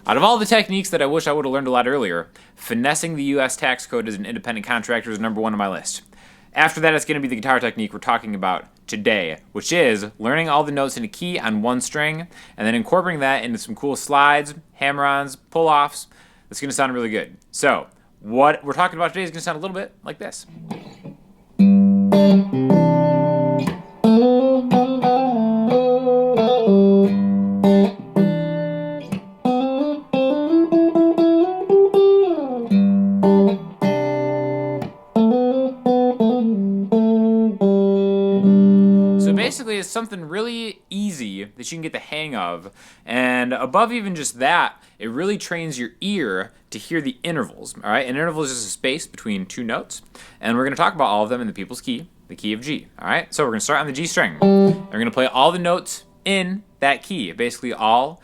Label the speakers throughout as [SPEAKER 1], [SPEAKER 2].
[SPEAKER 1] Out of all the techniques that I wish I would have learned a lot earlier, finessing the U.S. tax code as an independent contractor is number one on my list. After that, it's going to be the guitar technique we're talking about today, which is learning all the notes in a key on one string and then incorporating that into some cool slides, hammer-ons, pull-offs. It's going to sound really good. So, what we're talking about today is going to sound a little bit like this. Basically, it's something really easy that you can get the hang of, and above even just that, it really trains your ear to hear the intervals. All right, an interval is just a space between two notes, and we're going to talk about all of them in the people's key, the key of G. All right, so we're going to start on the G string. And we're going to play all the notes in that key, basically all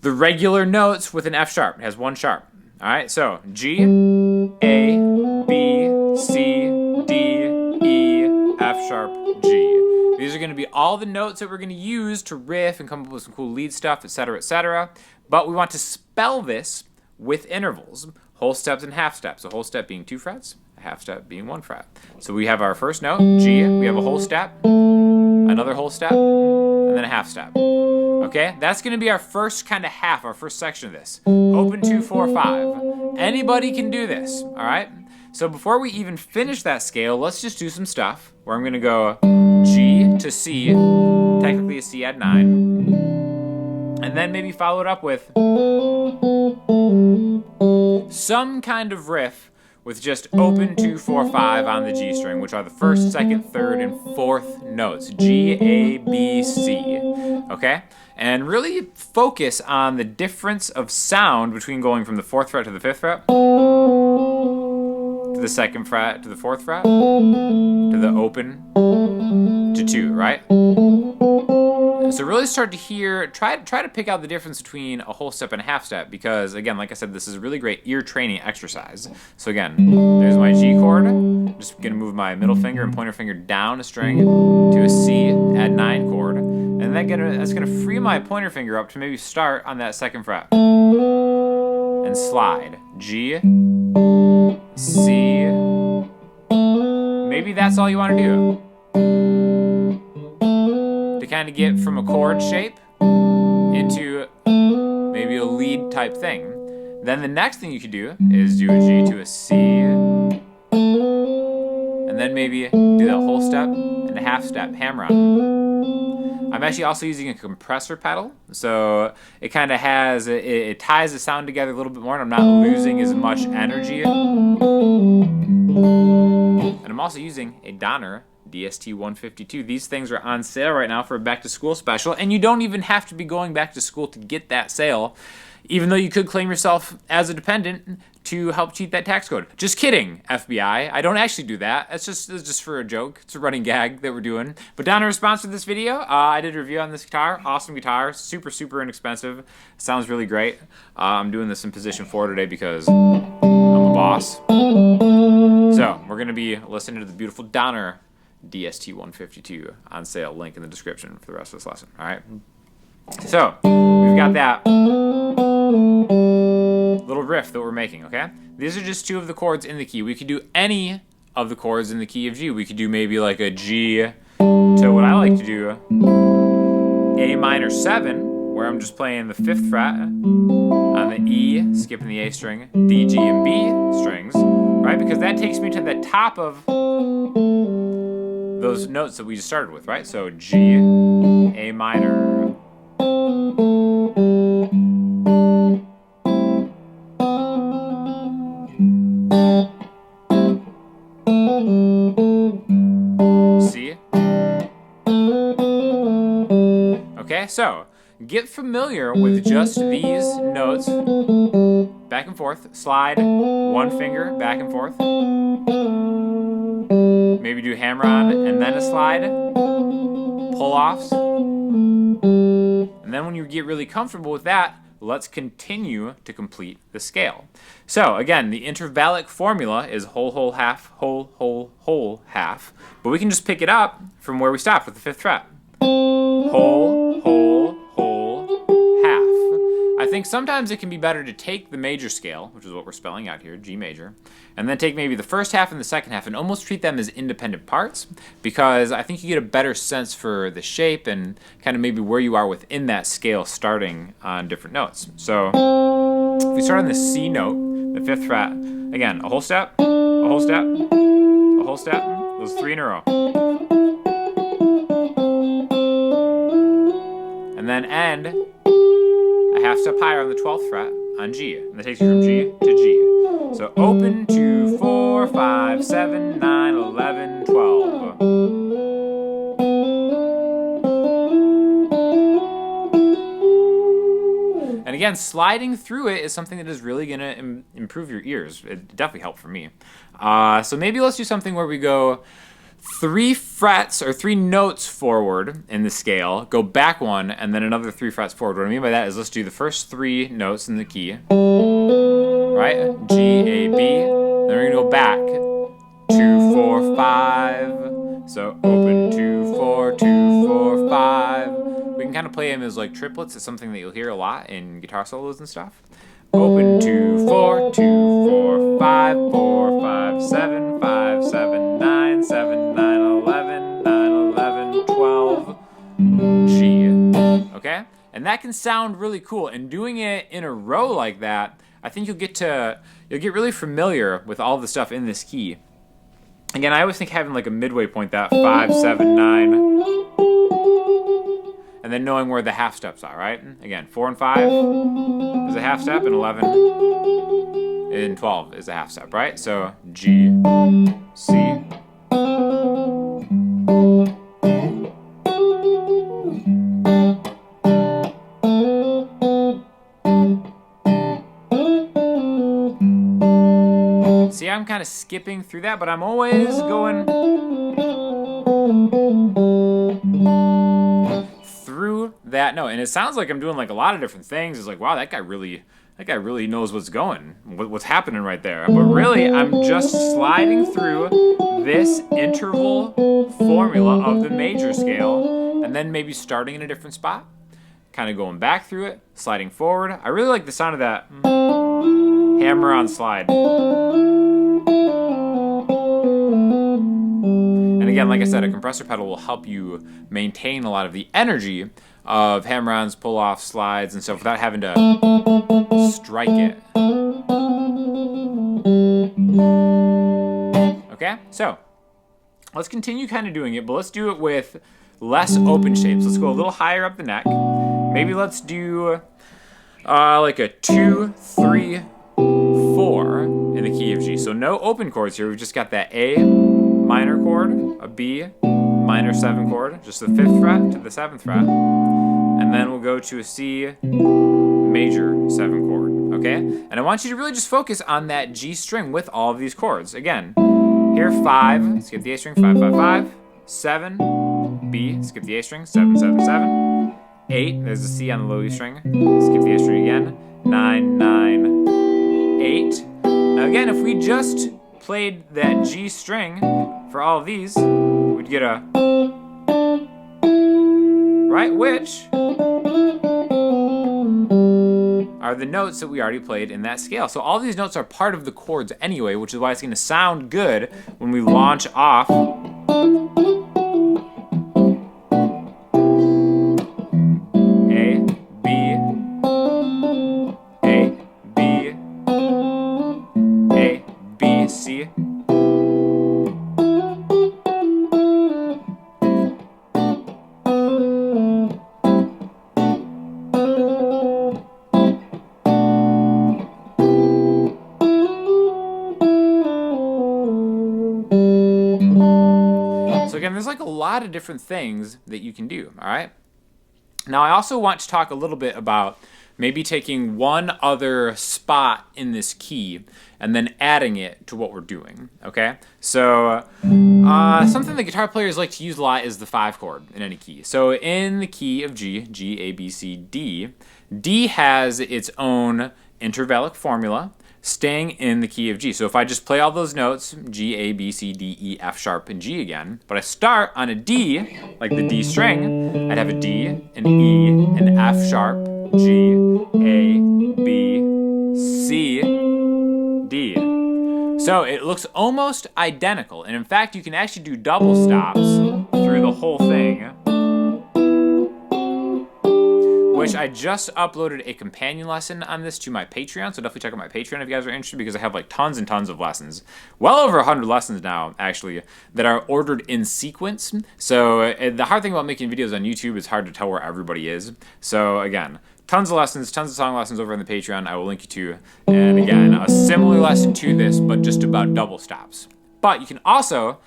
[SPEAKER 1] the regular notes with an F sharp. It has one sharp. All right, so G, A, B, C, D, E, F sharp, G. These are going to be all the notes that we're going to use to riff and come up with some cool lead stuff, etc., etc. But we want to spell this with intervals, whole steps and half steps. A whole step being 2 frets, a half step being 1 fret. So we have our first note, G, we have a whole step, another whole step, and then a half step. Okay, that's going to be our first kind of half, our first section of this. Open 2, 4, 5. Anybody can do this, all right? So before we even finish that scale, let's just do some stuff where I'm going to go G to C, technically a C add 9, and then maybe follow it up with some kind of riff with just open 2, 4, 5 on the G string, which are the first, second, third, and fourth notes. G, A, B, C. Okay? And really focus on the difference of sound between going from the 4th fret to the 5th fret, to the 2nd fret to the 4th fret, to the open to 2, right? So really start to hear, try to pick out the difference between a whole step and a half step, because again, like I said, this is a really great ear training exercise. So again, there's my G chord. Just gonna move my middle finger and pointer finger down a string to a C, add 9 chord, and that's gonna free my pointer finger up to maybe start on that 2nd fret and slide G, C. Maybe that's all you want to do to kind of get from a chord shape into maybe a lead type thing. Then the next thing you could do is do a G to a C, and then maybe do that whole step and a half step hammer on. I'm actually also using a compressor pedal, so it kind of has, it ties the sound together a little bit more, and I'm not losing as much energy. And I'm also using a Donner DST 152. These things are on sale right now for a back to school special, and you don't even have to be going back to school to get that sale, even though you could claim yourself as a dependent to help cheat that tax code. Just kidding, FBI. I don't actually do that. It's just for a joke. It's a running gag that we're doing. But Donner sponsored this video. I did a review on this guitar. Awesome guitar. Super, super inexpensive. Sounds really great. I'm doing this in position 4 today because I'm a boss. So we're going to be listening to the beautiful Donner DST 152 on sale. Link in the description for the rest of this lesson. All right. So we've got that little riff that we're making, okay? These are just 2 of the chords in the key. We could do any of the chords in the key of G. We could do maybe like a G to what I like to do, A minor 7, where I'm just playing the 5th fret on the E, skipping the A string, D, G, and B strings, right? Because that takes me to the top of those notes that we just started with, right? So G, A minor, C. Okay, so get familiar with just these notes, back and forth, slide 1 finger back and forth, maybe do hammer on and then a slide, pull offs, and then when you get really comfortable with that, let's continue to complete the scale. So again, the intervallic formula is whole, whole, half, whole, whole, whole, half, but we can just pick it up from where we stopped with the 5th fret. Whole, whole, whole, half. I think sometimes it can be better to take the major scale, which is what we're spelling out here, G major, and then take maybe the first half and the second half and almost treat them as independent parts, because I think you get a better sense for the shape and kind of maybe where you are within that scale starting on different notes. So if we start on the C note, the 5th fret, again, a whole step, a whole step, a whole step, those 3 in a row. And then end a half step higher on the 12th fret on G. And that takes you from G to G. So open 2, 4, 5, 7, 9, 11, 12. And again, sliding through it is something that is really going to improve your ears. It definitely helped for me. So maybe let's do something where we go 3 frets or 3 notes forward in the scale, go back 1, and then another 3 frets forward. What I mean by that is let's do the first 3 notes in the key, right? G, A, B. Then we're going to go back 2, 4, 5. So open 2, 4, 2, 4, 5. We can kind of play them as like triplets. It's something that you'll hear a lot in guitar solos and stuff. Open 2, 4, 2, 4, 5, 4, 5, 7, 5, 7, 9, 7, 9, 11, 9, 11, 12, G. Okay? And that can sound really cool. And doing it in a row like that, I think you'll get really familiar with all the stuff in this key. Again, I always think having like a midway point, that 5, 7, 9, and then knowing where the half steps are, right? Again, 4 and 5 is a half step, and 11 and 12 is a half step, right? So G, C. See, I'm kind of skipping through that, but I'm always going through that note, and it sounds like I'm doing like a lot of different things. It's like, wow, that guy really knows what's happening right there. But really, I'm just sliding through this interval formula of the major scale, and then maybe starting in a different spot, kind of going back through it, sliding forward. I really like the sound of that hammer on slide. And again, like I said, a compressor pedal will help you maintain a lot of the energy of hammer-ons, pull-offs, slides, and stuff without having to strike it. Okay, so let's continue kind of doing it, but let's do it with less open shapes. Let's go a little higher up the neck. Maybe let's do like a 2, 3, 4 in the key of G. So no open chords here. We've just got that A minor chord, a B minor 7 chord, just the 5th fret to the 7th fret, and then we'll go to a C major 7 chord, okay? And I want you to really just focus on that G string with all of these chords. Again, here 5, skip the A string, 5, 5, 5, 7, B, skip the A string, 7, 7, 7, 8, there's a C on the low E string, skip the A string again, 9, 9, 8. Now again, if we just played that G string for all of these, we'd get a, right, which are the notes that we already played in that scale. So all these notes are part of the chords anyway, which is why it's going to sound good when we launch off A, B, A, B, A, B, C. Again, there's like a lot of different things that you can do, all right? Now, I also want to talk a little bit about maybe taking one other spot in this key and then adding it to what we're doing, okay? So something that guitar players like to use a lot is the 5 chord in any key. So in the key of G, G, A, B, C, D, D has its own intervallic formula, staying in the key of G. So if I just play all those notes, G, A, B, C, D, E, F sharp, and G again, but I start on a D, like the D string, I'd have a D, an E, an F sharp, G, A, B, C, D. So it looks almost identical, and in fact you can actually do double stops through the whole thing, which I just uploaded a companion lesson on this to my Patreon, so definitely check out my Patreon if you guys are interested, because I have like tons and tons of lessons, well over 100 lessons now actually, that are ordered in sequence. So the hard thing about making videos on YouTube is hard to tell where everybody is. So again, tons of lessons, tons of song lessons over on the Patreon I will link you to. And again, a similar lesson to this, but just about double stops. But you can also,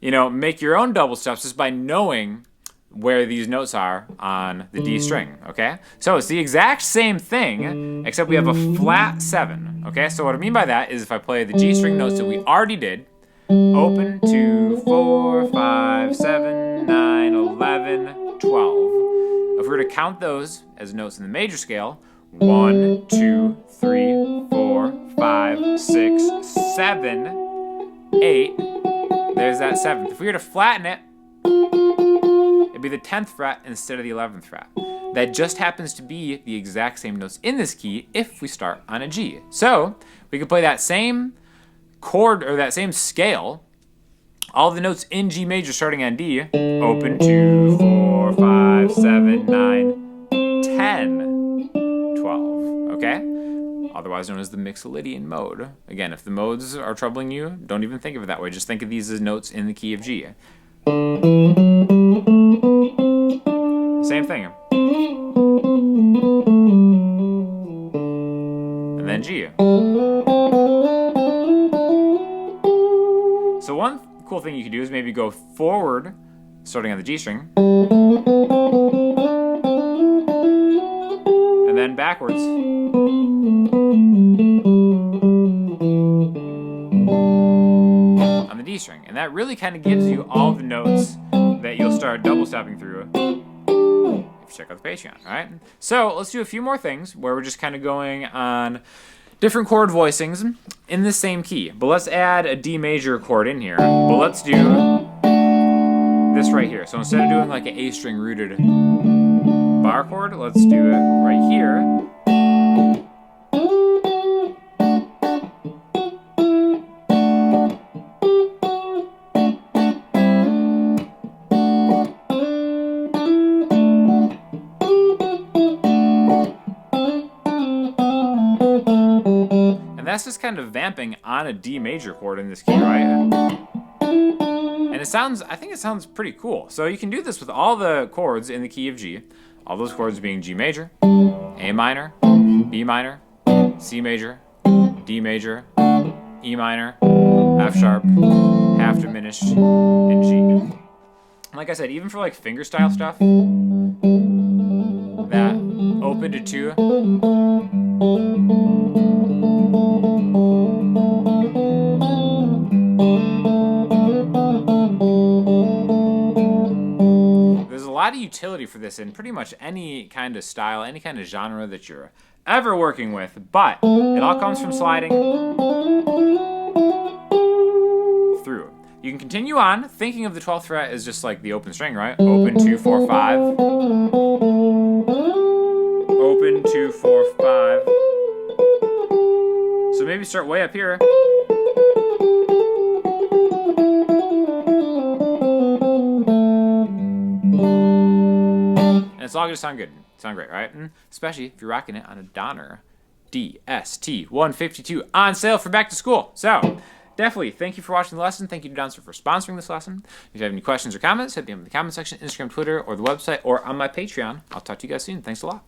[SPEAKER 1] make your own double stops just by knowing where these notes are on the D string, okay? So it's the exact same thing, except we have a flat 7, okay? So what I mean by that is if I play the G string notes that we already did, open, 2, 4, 5, 7, 9, 11, 12. If we were to count those as notes in the major scale, 1, 2, 3, 4, 5, 6, 7, 8, there's that 7th. If we were to flatten it, it'd be the 10th fret instead of the 11th fret. That just happens to be the exact same notes in this key if we start on a G. So we could play that same chord or that same scale, all the notes in G major starting on D, open, 2, 4, 5, 7, 9, 10, 12, okay? Otherwise known as the Mixolydian mode. Again, if the modes are troubling you, don't even think of it that way. Just think of these as notes in the key of G. Same thing. And then G. So one cool thing you can do is maybe go forward, starting on the G string, and then backwards. On the D string. And that really kind of gives you all the notes that you'll start double stopping through if you check out the Patreon, all right? So let's do a few more things where we're just kind of going on different chord voicings in the same key. But let's add a D major chord in here. But let's do this right here. So instead of doing like an A string rooted bar chord, let's do it right here. That's just kind of vamping on a D major chord in this key, right? And I think it sounds pretty cool. So you can do this with all the chords in the key of G. All those chords being G major, A minor, B minor, C major, D major, E minor, F sharp, half diminished, and G. Like I said, even for like fingerstyle stuff, that open to 2, there's a lot of utility for this in pretty much any kind of style, any kind of genre that you're ever working with, but it all comes from sliding through. You can continue on thinking of the 12th fret as just like the open string, right? Open, 2, 4, 5. Open, 2, 4, 5. So maybe start way up here. And it's all gonna sound good. Sound great, right? And especially if you're rocking it on a Donner DST 152 on sale for back to school. So definitely, thank you for watching the lesson. Thank you to Donster for sponsoring this lesson. If you have any questions or comments, hit me up in the comment section, Instagram, Twitter, or the website, or on my Patreon. I'll talk to you guys soon. Thanks a lot.